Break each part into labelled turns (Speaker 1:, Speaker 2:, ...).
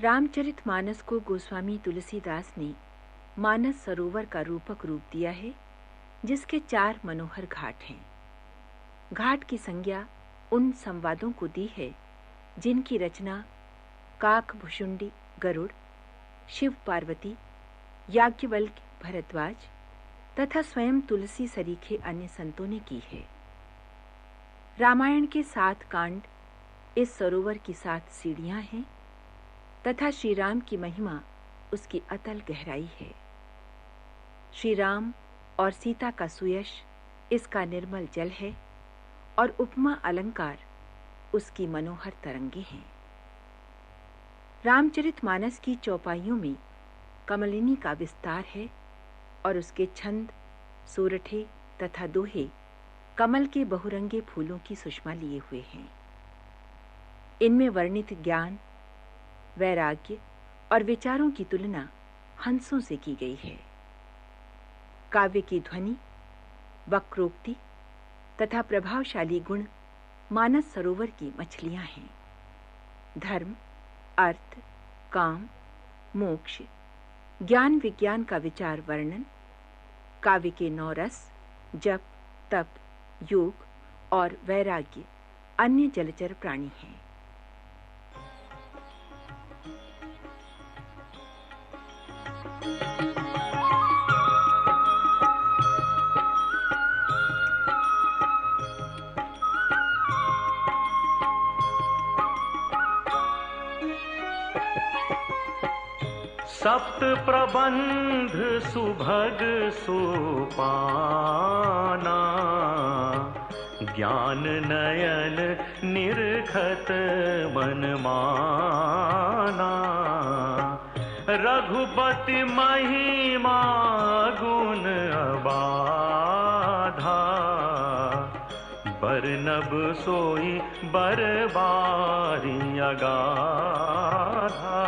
Speaker 1: रामचरितमानस को गोस्वामी तुलसीदास ने मानस सरोवर का रूपक रूप दिया है, जिसके 4 मनोहर घाट हैं। घाट की संज्ञा उन संवादों को दी है जिनकी रचना काकभुषुंडी गरुड़, शिव पार्वती, याज्ञवल्क्य भरद्वाज तथा स्वयं तुलसी सरीखे अन्य संतों ने की है। रामायण के 7 कांड इस सरोवर की 7 सीढ़ियां हैं तथा श्री राम की महिमा उसकी अतल गहराई है। श्री राम और सीता का सुयश इसका निर्मल जल है और उपमा अलंकार उसकी मनोहर तरंगे हैं। रामचरितमानस की चौपाइयों में कमलिनी का विस्तार है और उसके छंद, सोरठे तथा दोहे कमल के बहुरंगे फूलों की सुषमा लिए हुए हैं। इनमें वर्णित ज्ञान, वैराग्य और विचारों की तुलना हंसों से की गई है। काव्य की ध्वनि, वक्रोक्ति तथा प्रभावशाली गुण मानस सरोवर की मछलियां हैं। धर्म, अर्थ, काम, मोक्ष, ज्ञान विज्ञान का विचार वर्णन, काव्य के 9 रस, जप, तप, योग और वैराग्य अन्य जलचर प्राणी हैं।
Speaker 2: सप्त प्रबंध सुभग सोपाना, ज्ञान नयन निर्घत मन माना। रघुपति महिमा गुण अबाधा, बरनब सोई बरबारी अगाधा।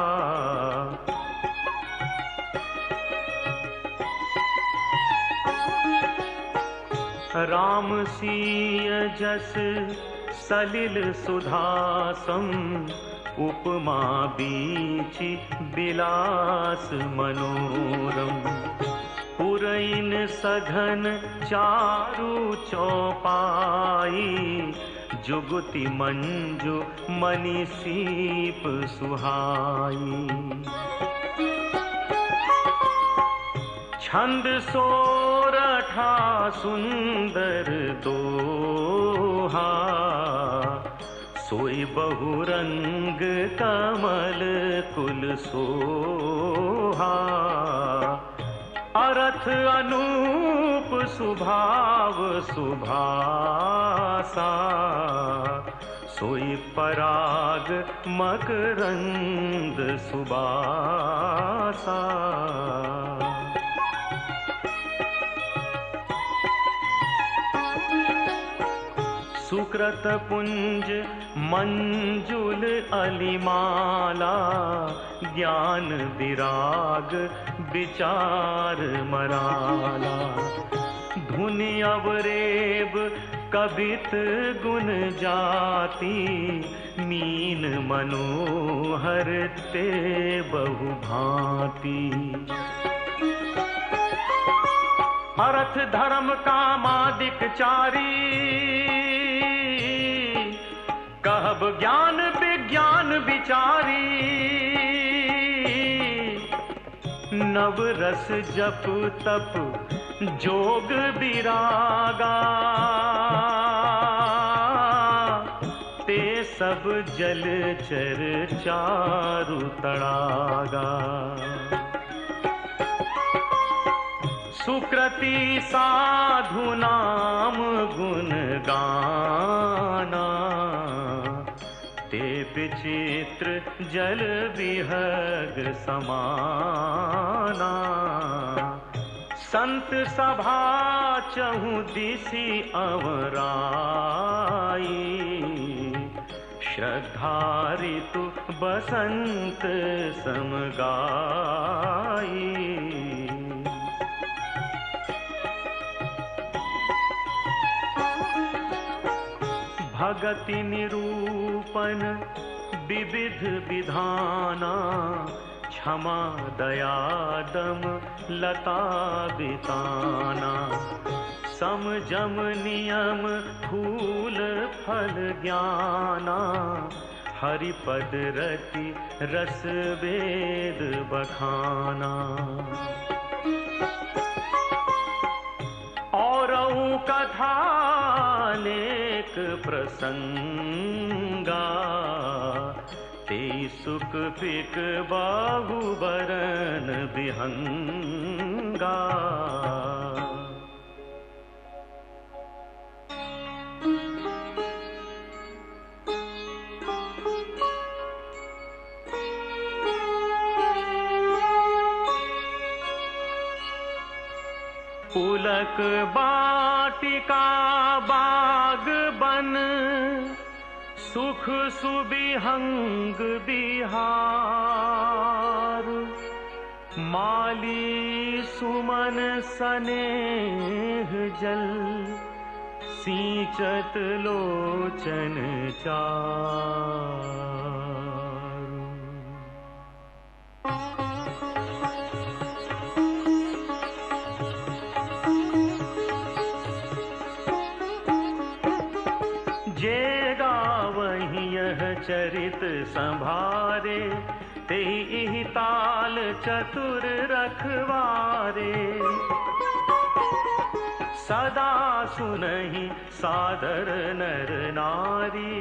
Speaker 2: राम सीय जस सलिल सुधासम, उपमा बीचि बिलास मनोरम। पुरैन सघन चारु चौपाई, जुगति मंजु मनि सीप सुहाई। छंद सोरठा सुंदर दोहा, सोई बहुरंग कमल कुल सोहा। अरथ अनूप सुभाव सुभासा, सोई पराग मकरंद सुबासा। सुकृत पुंज मंजुल अलिमाला, ज्ञान विराग विचार मराला। धुनि अवरेब कबित गुण जाति, मीन मनोहर ते बहु भांति। अर्थ धर्म कामादिक चारी, कहब ज्ञान विज्ञान विचारी। नव रस जप तप जोग विरागा, ते सब जलचर चारु तड़ागा। सुकृति साधु नाम गुण गाना, ते विचित्र जल विहग समाना। संत सभा चहु दिसि अवराई, श्रद्धा ऋतु बसंत समगाई। भगति निरूपण विविध विधाना, क्षमा दया दम लता बिताना। सम जम नियम फूल फल ज्ञाना, हरिपद रति रस वेद बखाना। औरऊ कथा नेक प्रसंगा, ते सुख पिक बाहु बरन बिहंगा। पुलक बाटिका बाग बन, सुख सुबिहंग बिहार। माली सुमन सनेह जल, सींचत लोचन चारु। जे गावहि यह चरित संभारे, तेहि ताल चतुर रखवारे। सदा सुनहि सादर नर नारी,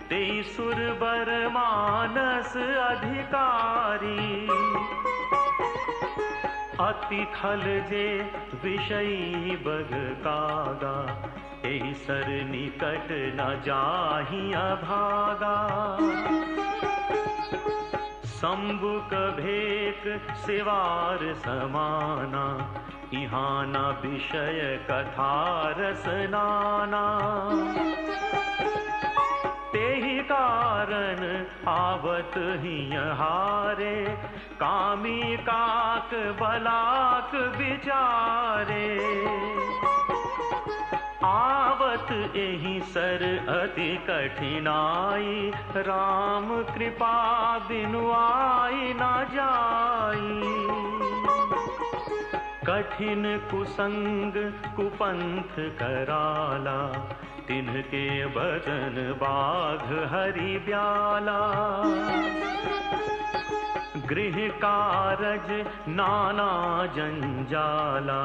Speaker 2: तेहि सुरबर मानस अधिकारी। अति खल जे विषयी बग कागा, एहि सर निकट न जाहि अभागा। शंभुक भेक सिवार समाना, इहाँ न विषय कथा रस नाना। तेहि कारण आवत हियहारे, कामी काक बलाक विचारे। आवत एहि सर अति कठिनाई, राम कृपा बिनु आई न जाई। कठिन कुसंग कुपंथ कराला, तिन्हके बदन बाघ हरि ब्याला। गृह कारज नाना जंजाला,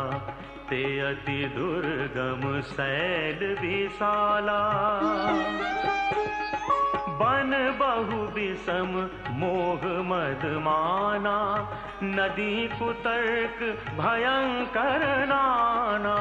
Speaker 2: ते अति दुर्गम शैल विशाला। बन बहु विषम मोह मद माना, नदी कुतर्क भयंकर नाना।